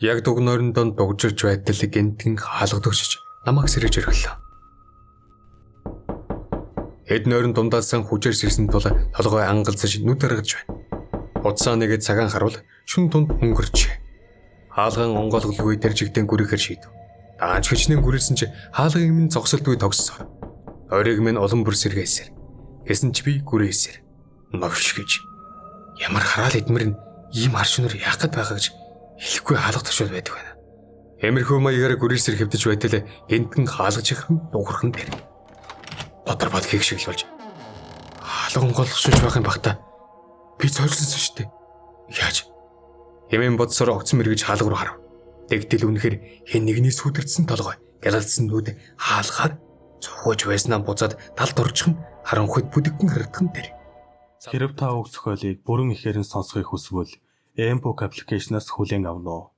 Яг дуг нойрондоо дугжирч байтал гэнтэн хаалгадагч намайг сэрэж өргөлөө. Хэд нойрон дундаасан хүчээр сэрсэн тул толгой ангалзаж нүд аргаж байна. Уцаа нэгэд цагаан харуул шүн тунд өнгөрч. Хаалган онгойлголгүй дэржигдэн гүрэхээр шийдэв. Дааж хичнээн гүрэлсэн чи хаалгыг минь зогсолтгүй тогссоо. Ориг минь олон бүр сэргээсээр. Гэсэн чи би гүрээсээр. Новш гэж. Ямар хараал эдмэр нь ийм харшнөр яах гээд байгаа гэж хэлэхгүй хаалга төвшөд байдаг байна. Эмэрхүү маягаар гүрээсээр хэвдэж байтал гэнтэн хаалгаж ихрэн дуурхан дээр. Дотор бод хийх шиг л болж. Хаалга онгойлгошж байх юм бахта. Би цойрлсон шүү дээ. Яаж? Хэмээн бодсоор огцон мэргэж хаалга руу харав. Дэгдэл үнэхээр хэн нэгний сүдэрдсэн толгой, гялалцсан нүд хаалгаар цохож байснаа буцаад талд орчихн харанхуйд бүдэгхэн харагдсан дээр. Хэрв та уг зохиолыг бүрэн ихээр нь сонсохыг хүсвэл Mbook аппликейшнаас хүлээн авна уу?